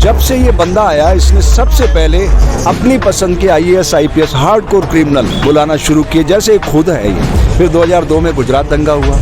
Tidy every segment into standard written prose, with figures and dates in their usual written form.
जब से ये बंदा आया इसने सबसे पहले अपनी पसंद के IAS IPS हार्डकोर क्रिमिनल बुलाना शुरू किए, जैसे खुद है ये। फिर 2002 में गुजरात दंगा हुआ,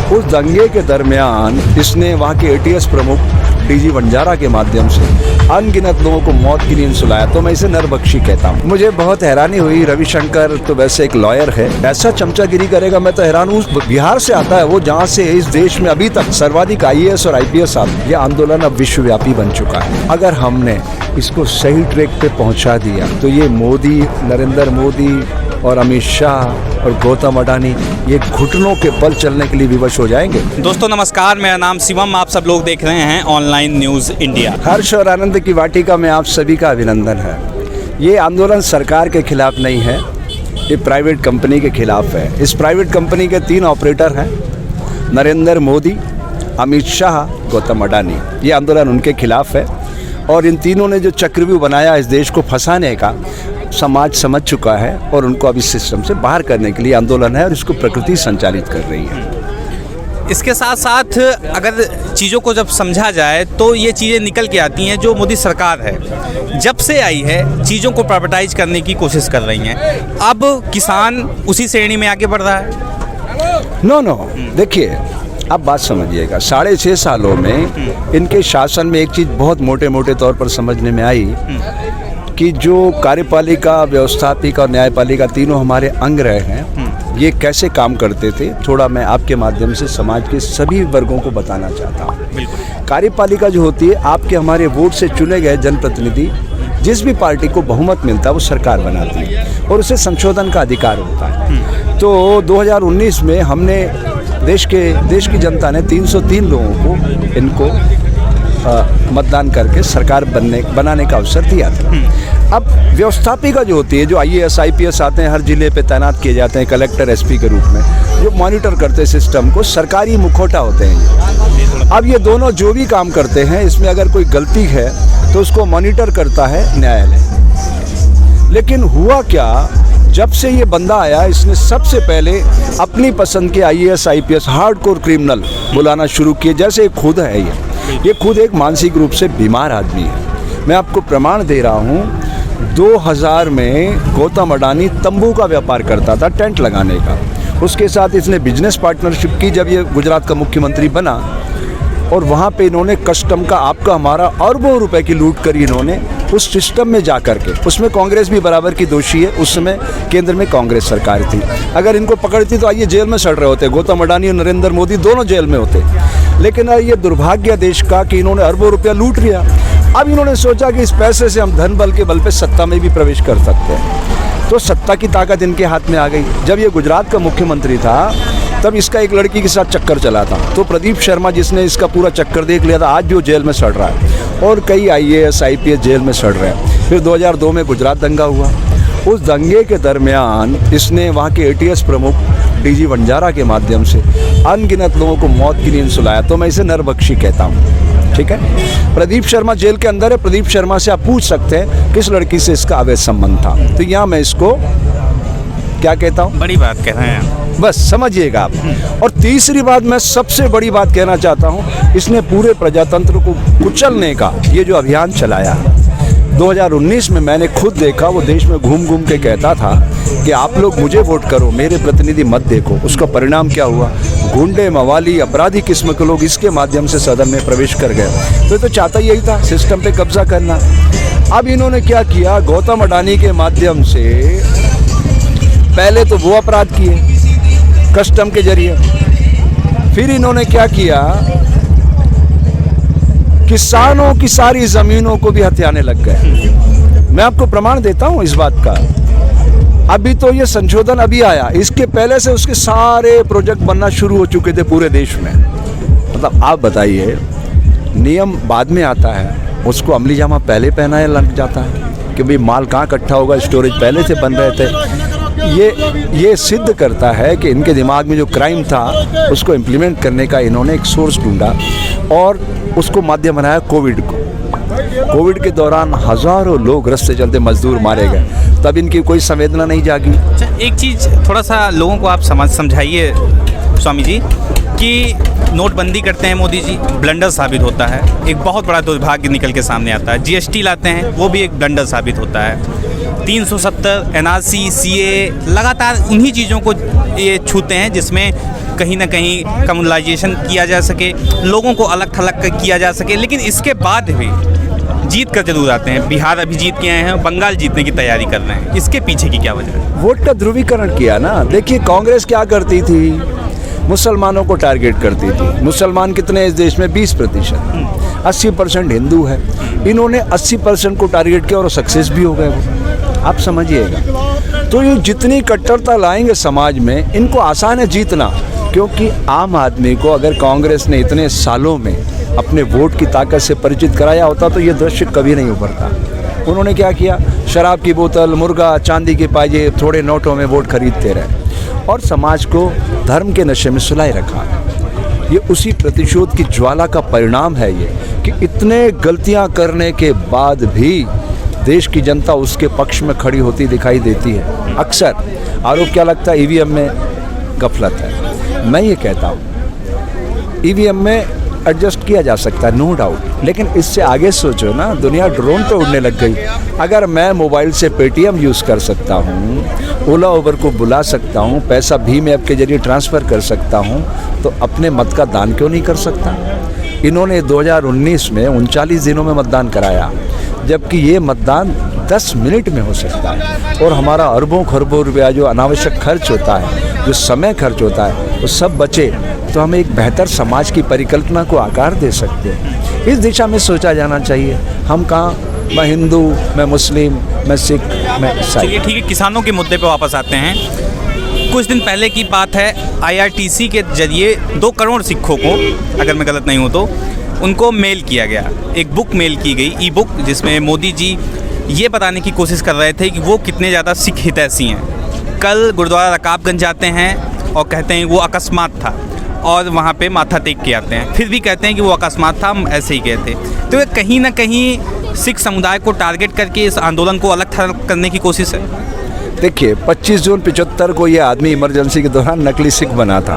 उस दंगे के दरमियान इसने वहाँ के ATS प्रमुख DG वंजारा के माध्यम से अनगिनत लोगों को मौत की नींद सुलाया। तो मैं इसे नरबख्शी कहता हूँ। मुझे बहुत हैरानी हुई, रविशंकर तो वैसे एक लॉयर है, ऐसा चमचागिरी करेगा, मैं तो हैरान हूँ। बिहार से आता है वो, जहाँ से इस देश में अभी तक सर्वाधिक IAS और IPS आते। ये आंदोलन अब विश्वव्यापी बन चुका है। अगर हमने इसको सही ट्रैक पे पहुँचा दिया तो ये मोदी, नरेंद्र मोदी और अमित शाह और गौतम अडानी ये घुटनों के बल चलने के लिए विवश हो जाएंगे। दोस्तों नमस्कार, मेरा नाम शिवम, आप सब लोग देख रहे हैं ऑनलाइन न्यूज़ इंडिया। हर्ष और आनंद की वाटिका में आप सभी का अभिनंदन है। ये आंदोलन सरकार के खिलाफ नहीं है, ये प्राइवेट कंपनी के खिलाफ है। इस प्राइवेट कंपनी के 3 ऑपरेटर हैं, नरेंद्र मोदी, अमित शाह, गौतम अडानी। ये आंदोलन उनके खिलाफ है और इन तीनों ने जो चक्रव्यूह बनाया इस देश को फंसाने का, समाज समझ चुका है और उनको अब इस सिस्टम से बाहर करने के लिए आंदोलन है और इसको प्रकृति संचालित कर रही है। इसके साथ साथ अगर चीज़ों को जब समझा जाए तो ये चीज़ें निकल के आती हैं, जो मोदी सरकार है जब से आई है चीज़ों को प्राइवेटाइज करने की कोशिश कर रही हैं। अब किसान उसी श्रेणी में आगे बढ़ रहा है। नो, देखिए अब बात समझिएगा। 6.5 सालों में इनके शासन में एक चीज़ बहुत मोटे मोटे तौर पर समझने में आई कि जो कार्यपालिका, व्यवस्थापिका और न्यायपालिका तीनों हमारे अंग रहे हैं, ये कैसे काम करते थे, थोड़ा मैं आपके माध्यम से समाज के सभी वर्गों को बताना चाहता हूँ। कार्यपालिका जो होती है, आपके हमारे वोट से चुने गए जनप्रतिनिधि, जिस भी पार्टी को बहुमत मिलता है वो सरकार बनाती है और उसे संशोधन का अधिकार होता है। तो 2019 में हमने देश की जनता ने 303 लोगों को इनको मतदान करके सरकार बनाने का अवसर दिया था। अब व्यवस्थापिका जो होती है, जो IAS IPS आते हैं, हर जिले पे तैनात किए जाते हैं कलेक्टर SP के रूप में, जो मॉनिटर करते हैं सिस्टम को, सरकारी मुखौटा होते हैं। अब ये दोनों जो भी काम करते हैं, इसमें अगर कोई गलती है तो उसको मॉनिटर करता है न्यायालय। लेकिन हुआ क्या, जब से ये बंदा आया इसने सबसे पहले अपनी पसंद के IAS IPS हार्डकोर क्रिमिनल बुलाना शुरू किए, जैसे खुद है ये खुद एक मानसिक रूप से बीमार आदमी है। मैं आपको प्रमाण दे रहा हूँ, 2000 में गौतम अडानी तंबू का व्यापार करता था, टेंट लगाने का। उसके साथ इसने बिजनेस पार्टनरशिप की जब ये गुजरात का मुख्यमंत्री बना, और वहाँ पे इन्होंने कस्टम का, आपका हमारा अरबों रुपए की लूट करी इन्होंने उस सिस्टम में जा करके। उसमें कांग्रेस भी बराबर की दोषी है, उस समय केंद्र में कांग्रेस सरकार थी। अगर इनको पकड़ती तो आइए जेल में सड़ रहे होते, गौतम अडानी और नरेंद्र मोदी दोनों जेल में होते। लेकिन ये दुर्भाग्य देश का कि इन्होंने अरबों रुपया लूट लिया। अब इन्होंने सोचा कि इस पैसे से हम धन बल के बल पे सत्ता में भी प्रवेश कर सकते हैं, तो सत्ता की ताकत इनके हाथ में आ गई। जब ये गुजरात का मुख्यमंत्री था तब इसका एक लड़की के साथ चक्कर चला था, तो प्रदीप शर्मा जिसने इसका पूरा चक्कर देख लिया था, आज भी वो जेल में सड़ रहा है और कई IAS IPS जेल में सड़ रहे हैं। फिर 2002 में गुजरात दंगा हुआ, उस दंगे के दरमियान इसने वहाँ के ATS प्रमुख DG वंजारा के माध्यम से अनगिनत लोगों को मौत की नींद सुलाया। तो मैं इसे नरबख्शी कहता हूँ। ठीक है, प्रदीप शर्मा जेल के अंदर है। प्रदीप शर्मा से आप पूछ सकते हैं किस लड़की से इसका अवैध संबंध था। तो यहाँ मैं इसको क्या कहता हूँ, बड़ी बात कह रहे हैं, बस समझिएगा आप। और तीसरी बात, मैं सबसे बड़ी बात कहना चाहता हूँ, इसने पूरे प्रजातंत्र को कुचलने का ये जो अभियान चलाया 2019 में, मैंने खुद देखा, वो देश में घूम घूम के कहता था कि आप लोग मुझे वोट करो, मेरे प्रतिनिधि मत देखो। उसका परिणाम क्या हुआ, गुंडे, मवाली, अपराधी किस्म के लोग इसके माध्यम से सदन में प्रवेश कर गए। तो ये तो चाहता यही था, सिस्टम पे कब्जा करना। अब इन्होंने क्या किया, गौतम अडानी के माध्यम से पहले तो वो अपराध किए कस्टम के जरिए, फिर इन्होंने क्या किया, किसानों की सारी जमीनों को भी हथियाने लग गए। मैं आपको प्रमाण देता हूं इस बात का। अभी तो ये संशोधन अभी आया, इसके पहले से उसके सारे प्रोजेक्ट बनना शुरू हो चुके थे पूरे देश में। मतलब आप बताइए, नियम बाद में आता है, उसको अमली जामा पहले पहनाया लग जाता है कि भाई माल कहाँ इकट्ठा होगा, स्टोरेज पहले से बन रहे थे। ये सिद्ध करता है कि इनके दिमाग में जो क्राइम था उसको इम्प्लीमेंट करने का इन्होंने एक सोर्स ढूंढा और उसको माध्यम बनाया कोविड को। कोविड के दौरान हजारों लोग रास्ते चलते मजदूर मारे गए, तब इनकी कोई संवेदना नहीं जागी। अच्छा, एक चीज़ थोड़ा सा लोगों को आप समझाइए स्वामी जी कि नोटबंदी करते हैं मोदी जी, ब्लंडर साबित होता है, एक बहुत बड़ा दुर्भाग्य निकल के सामने आता है। जीएसटी लाते हैं, वो भी एक ब्लंडर साबित होता है। 370 एनआरसी, सीए, लगातार उन्हीं चीज़ों को ये छूते हैं जिसमें कहीं ना कहीं कम्युनलाइजेशन किया जा सके, लोगों को अलग थलग किया जा सके। लेकिन इसके बाद भी जीत कर जरूर आते हैं। बिहार अभी जीत के आए हैं, बंगाल जीतने की तैयारी कर रहे हैं। इसके पीछे की क्या वजह है? वोट का ध्रुवीकरण किया ना। देखिए कांग्रेस क्या करती थी, मुसलमानों को टारगेट करती थी। मुसलमान कितने इस देश में? 20%। 80% हिंदू है। इन्होंने 80% को टारगेट किया और सक्सेस भी हो गए वो, आप समझिएगा। तो ये जितनी कट्टरता लाएंगे समाज में, इनको आसान है जीतना। क्योंकि आम आदमी को अगर कांग्रेस ने इतने सालों में अपने वोट की ताकत से परिचित कराया होता तो ये दृश्य कभी नहीं उभरता। उन्होंने क्या किया? शराब की बोतल, मुर्गा, चांदी के पाजे, थोड़े नोटों में वोट खरीदते रहे और समाज को धर्म के नशे में सुलाए रखा। ये उसी प्रतिशोध की ज्वाला का परिणाम है ये, कि इतने गलतियां करने के बाद भी देश की जनता उसके पक्ष में खड़ी होती दिखाई देती है। अक्सर आरोप क्या लगता है? ईवीएम में गफलत है। मैं ये कहता हूँ ईवीएम में एडजस्ट किया जा सकता है, नो डाउट, लेकिन इससे आगे सोचो ना, दुनिया ड्रोन पे उड़ने लग गई। अगर मैं मोबाइल से पेटीएम यूज़ कर सकता हूँ, ओला उबर को बुला सकता हूँ, पैसा भीम ऐप के जरिए ट्रांसफ़र कर सकता हूँ, तो अपने मत का दान क्यों नहीं कर सकता? इन्होंने 2019 में 39 दिनों में मतदान कराया, जबकि ये मतदान 10 मिनट में हो सकता है। और हमारा अरबों खरबों रुपया जो अनावश्यक खर्च होता है, जो समय खर्च होता है, वो सब बचे तो हम एक बेहतर समाज की परिकल्पना को आकार दे सकते हैं। इस दिशा में सोचा जाना चाहिए। हम कहाँ, मैं हिंदू, मैं मुस्लिम, मैं सिख, मैं ईसाई। चलिए ठीक है, किसानों के मुद्दे पे वापस आते हैं। कुछ दिन पहले की बात है, IRTC के जरिए 2 करोड़ सिखों को, अगर मैं गलत नहीं हूँ तो, उनको मेल किया गया, एक बुक मेल की गई, ई बुक, जिसमें मोदी जी ये बताने की कोशिश कर रहे थे कि वो कितने ज़्यादा सिख हितैषी हैं। कल गुरुद्वारा रकाबगंज जाते हैं और कहते हैं वो अकस्मात था, और वहाँ पे माथा टेक के आते हैं, फिर भी कहते हैं कि वो अकस्मात था, हम ऐसे ही गए थे। तो ये कहीं ना कहीं सिख समुदाय को टारगेट करके इस आंदोलन को अलग थलग करने की कोशिश है। देखिए 25 जून 75 को ये आदमी इमरजेंसी के दौरान नकली सिख बना था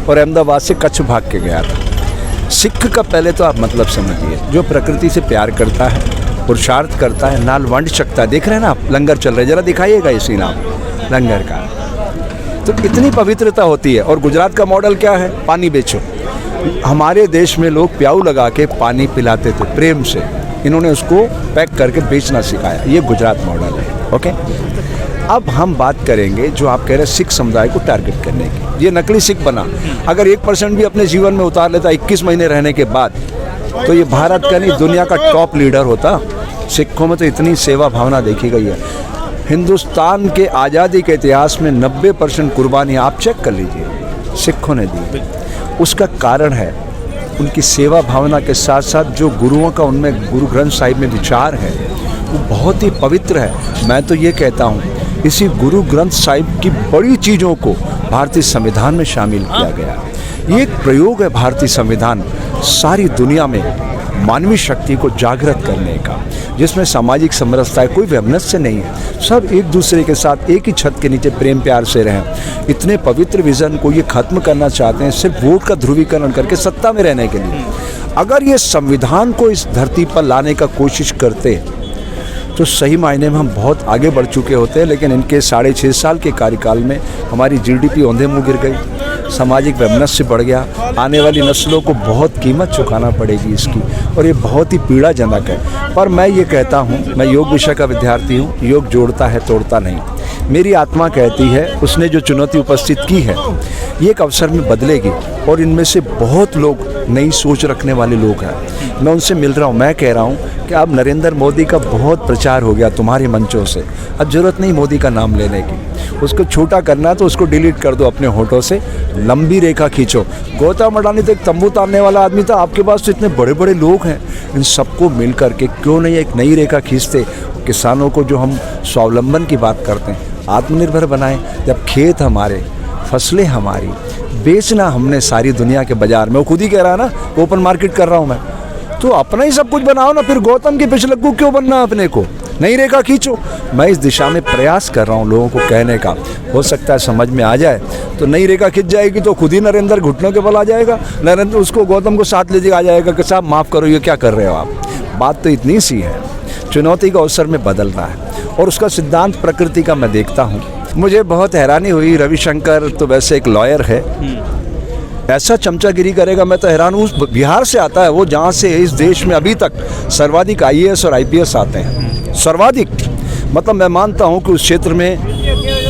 और अहमदाबाद से कच्छ भाग के गया था। सिख का पहले तो आप मतलब समझिए, जो प्रकृति से प्यार करता है, पुरुषार्थ करता है, नाल वंड सकता है। देख रहे हैं ना आप, लंगर चल रहे, जरा दिखाइएगा इसी नाम लंगर का। तो इतनी पवित्रता होती है। और गुजरात का मॉडल क्या है? पानी बेचो। हमारे देश में लोग प्याऊ लगा के पानी पिलाते थे प्रेम से, इन्होंने उसको पैक करके बेचना सिखाया। ये गुजरात मॉडल है। ओके, अब हम बात करेंगे जो आप कह रहे हैं सिख समुदाय को टारगेट करने की। ये नकली सिख बना, अगर 1% भी अपने जीवन में उतार लेता 21 महीने रहने के बाद, तो ये भारत का नहीं दुनिया का टॉप लीडर होता। सिखों में तो इतनी सेवा भावना देखी गई है। हिंदुस्तान के आज़ादी के इतिहास में 90% कुर्बानी आप चेक कर लीजिए सिखों ने दी। उसका कारण है उनकी सेवा भावना के साथ साथ जो गुरुओं का उनमें गुरु ग्रंथ साहिब में विचार है वो बहुत ही पवित्र है। मैं तो ये कहता हूँ इसी गुरु ग्रंथ साहिब की बड़ी चीज़ों को भारतीय संविधान में शामिल किया गया। ये एक प्रयोग है भारतीय संविधान सारी दुनिया में मानवीय शक्ति को जागृत करने का, जिसमें सामाजिक समरसता है, कोई वैमनस्य नहीं है, सब एक दूसरे के साथ एक ही छत के नीचे प्रेम प्यार से रहें। इतने पवित्र विजन को ये खत्म करना चाहते हैं सिर्फ वोट का ध्रुवीकरण करके सत्ता में रहने के लिए। अगर ये संविधान को इस धरती पर लाने का कोशिश करते तो सही मायने में हम बहुत आगे बढ़ चुके होते हैं। लेकिन इनके 6.5 साल के कार्यकाल में हमारी GDP औंधे मुँह गिर गई, सामाजिक वैमनस्य बढ़ गया। आने वाली नस्लों को बहुत कीमत चुकाना पड़ेगी इसकी, और ये बहुत ही पीड़ाजनक है। पर मैं ये कहता हूँ, मैं योग विषय का विद्यार्थी हूँ, योग जोड़ता है तोड़ता नहीं। मेरी आत्मा कहती है उसने जो चुनौती उपस्थित की है ये एक अवसर में बदलेगी, और इनमें से बहुत लोग नई सोच रखने वाले लोग हैं। मैं उनसे मिल रहा हूँ, मैं कह रहा हूँ कि अब नरेंद्र मोदी का बहुत प्रचार हो गया तुम्हारे मंचों से, अब ज़रूरत नहीं मोदी का नाम लेने की। उसको छोटा करना तो उसको डिलीट कर दो अपने होठों से, लंबी रेखा खींचो। गौतम अडानी तो एक तंबू तानने वाला आदमी था, आपके पास तो इतने बड़े बड़े लोग हैं, इन सबको मिल करके क्यों नहीं एक नई रेखा खींचते। किसानों को जो हम स्वावलंबन की बात करते हैं, आत्मनिर्भर बनाएं। जब खेत हमारे, फसलें हमारी, बेचना हमने सारी दुनिया के बाज़ार में, वो खुद ही कह रहा है ना, ओपन मार्केट कर रहा हूँ मैं, तो अपना ही सब कुछ बनाओ ना, फिर गौतम के पिछलग्गू क्यों बनना अपने को? नई रेखा खींचो। मैं इस दिशा में प्रयास कर रहा हूँ लोगों को कहने का, हो सकता है समझ में आ जाए। तो नई रेखा खींच जाएगी तो खुद ही नरेंद्र घुटनों के बल आ जाएगा, नरेंद्र उसको गौतम को साथ ले आ जाएगा कि साहब माफ़ करो, ये क्या कर रहे हो आप। बात तो इतनी सी है, चुनौती का अवसर में बदलना है और उसका सिद्धांत प्रकृति का मैं देखता हूँ। मुझे बहुत हैरानी हुई, रविशंकर तो वैसे एक लॉयर है, ऐसा चमचागिरी करेगा, मैं तो हैरान हूँ। बिहार से आता है वो, जहाँ से इस देश में अभी तक सर्वाधिक IAS और IPS आते हैं, सर्वाधिक। मतलब मैं मानता हूँ कि उस क्षेत्र में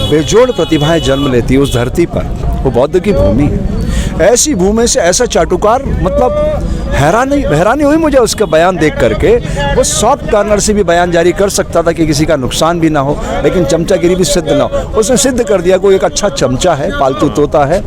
बेजोड़ प्रतिभाएं जन्म लेती है उस धरती पर। वो बौद्ध की भूमि है, ऐसी भूमि से ऐसा चाटुकार, मतलब हैरानी हुई मुझे उसका बयान देख करके। वो सॉफ्ट कॉर्नर से भी बयान जारी कर सकता था कि किसी का नुकसान भी ना हो, लेकिन चमचागिरी भी सिद्ध ना हो। उसने सिद्ध कर दिया कोई एक अच्छा चमचा है, पालतू तोता है,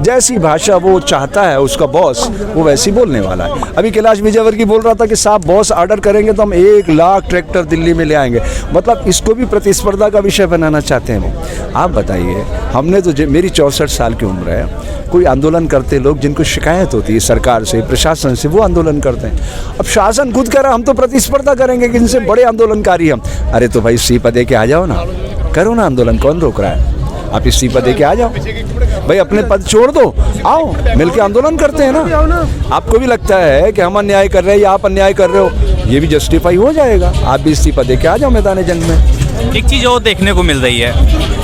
जैसी भाषा वो चाहता है उसका बॉस, वो वैसी बोलने वाला है। अभी कैलाश विजयवर्गीय बोल रहा था कि साहब बॉस ऑर्डर करेंगे तो हम 1 लाख ट्रैक्टर दिल्ली में ले आएंगे। मतलब इसको भी प्रतिस्पर्धा का विषय बनाना चाहते हैं वो। आप बताइए, हमने तो, मेरी 64 साल की उम्र है, कोई आंदोलन करते लोग जिनको शिकायत होती है सरकार से, प्रशासन से, वो आंदोलन करते हैं। अब शासन खुद कह रहा हम तो प्रतिस्पर्धा करेंगे कि इनसे बड़े आंदोलनकारी हम। अरे तो भाई इस्तीफा दे के आ जाओ ना, करो ना आंदोलन, कौन रोक रहा है? आप इस्तीफा दे के आ जाओ भाई, अपने पद छोड़ दो, आओ मिलके आंदोलन करते हैं ना। आपको भी लगता है कि हम अन्याय कर रहे हैं या आप अन्याय कर रहे हो, ये भी जस्टिफाई हो जाएगा। आप भी इस्तीफा दे के आ जाओ मैदान जंग में। एक चीज़ और देखने को मिल रही है,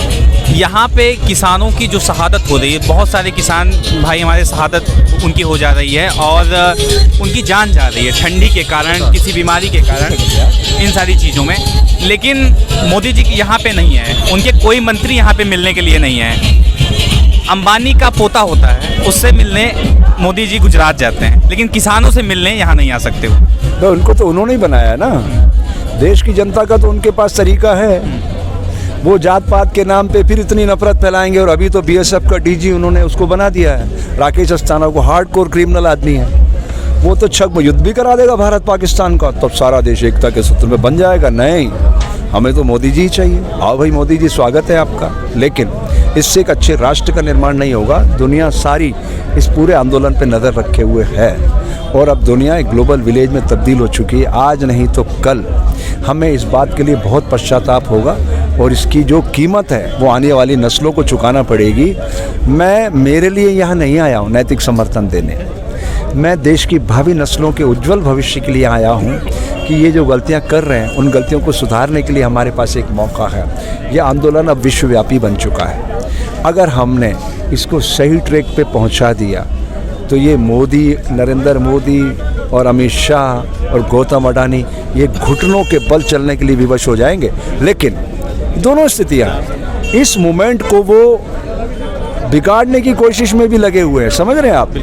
यहाँ पे किसानों की जो शहादत हो रही है, बहुत सारे किसान भाई हमारे शहादत उनकी हो जा रही है और उनकी जान जा रही है ठंडी के कारण, किसी बीमारी के कारण, इन सारी चीज़ों में। लेकिन मोदी जी यहाँ पे नहीं है, उनके कोई मंत्री यहाँ पे मिलने के लिए नहीं है। अंबानी का पोता होता है, उससे मिलने मोदी जी गुजरात जाते हैं, लेकिन किसानों से मिलने यहाँ नहीं आ सकते वो। तो उनको तो उन्होंने ही बनाया ना, देश की जनता का तो उनके पास तरीका है। वो जात पात के नाम पे फिर इतनी नफरत फैलाएंगे। और अभी तो BSF का DG उन्होंने उसको बना दिया है, राकेश अस्थाना को, हार्डकोर क्रिमिनल आदमी है वो। तो छक युद्ध भी करा देगा भारत पाकिस्तान का, तब सारा देश एकता के सूत्र में बन जाएगा। नहीं, हमें तो मोदी जी चाहिए। आओ भाई मोदी जी, स्वागत है आपका, लेकिन इससे एक अच्छे राष्ट्र का निर्माण नहीं होगा। दुनिया सारी इस पूरे आंदोलन पे नज़र रखे हुए है और अब दुनिया एक ग्लोबल विलेज में तब्दील हो चुकी है। आज नहीं तो कल हमें इस बात के लिए बहुत पश्चाताप होगा और इसकी जो कीमत है वो आने वाली नस्लों को चुकाना पड़ेगी। मैं मेरे लिए यहाँ नहीं आया हूँ नैतिक समर्थन देने, मैं देश की भावी नस्लों के उज्जवल भविष्य के लिए आया हूँ कि ये जो गलतियाँ कर रहे हैं उन गलतियों को सुधारने के लिए हमारे पास एक मौका है। ये आंदोलन अब विश्वव्यापी बन चुका है। अगर हमने इसको सही ट्रैक पे पहुँचा दिया तो ये मोदी, नरेंद्र मोदी और अमित शाह और गौतम अडानी ये घुटनों के बल चलने के लिए विवश हो जाएंगे। लेकिन दोनों स्थितियाँ, इस मूवमेंट को वो बिगाड़ने की कोशिश में भी लगे हुए हैं, समझ रहे हैं आप?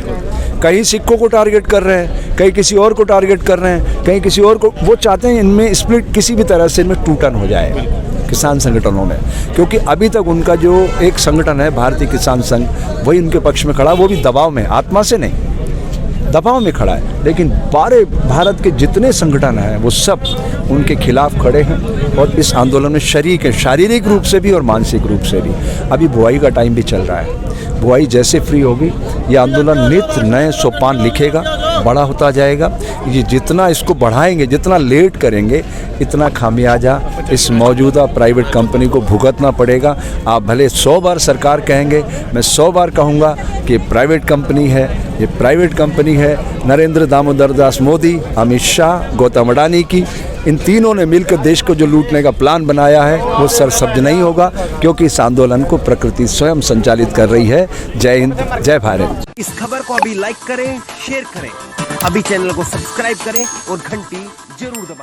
कहीं सिखों को टारगेट कर रहे हैं, कहीं किसी और को टारगेट कर रहे हैं, कहीं किसी और को। वो चाहते हैं इनमें स्प्लिट किसी भी तरह से इनमें टूटन हो जाए किसान संगठनों में, क्योंकि अभी तक उनका जो एक संगठन है भारतीय किसान संघ, वही उनके पक्ष में खड़ा, वो भी दबाव में, आत्मा से नहीं, दबाव में खड़ा है। लेकिन बारे भारत के जितने संगठन हैं वो सब उनके खिलाफ खड़े हैं और इस आंदोलन में शरीक है, शारीरिक रूप से भी और मानसिक रूप से भी। अभी बुआई का टाइम भी चल रहा है, बुआई जैसे फ्री होगी ये आंदोलन नित्य नए सोपान लिखेगा, बड़ा होता जाएगा। ये जितना इसको बढ़ाएंगे, जितना लेट करेंगे, इतना खामियाजा इस मौजूदा प्राइवेट कंपनी को भुगतना पड़ेगा। आप भले 100 बार सरकार कहेंगे, मैं 100 बार कहूँगा कि प्राइवेट कंपनी है, ये प्राइवेट कंपनी है नरेंद्र दामोदर दास मोदी, अमित शाह, गौतम अडानी की। इन तीनों ने मिलकर देश को जो लूटने का प्लान बनाया है वो सरसब्ज नहीं होगा, क्योंकि इस आंदोलन को प्रकृति स्वयं संचालित कर रही है। जय हिंद, जय भारत। इस खबर को अभी लाइक करें, शेयर करें, अभी चैनल को सब्सक्राइब करें और घंटी जरूर दबाएं।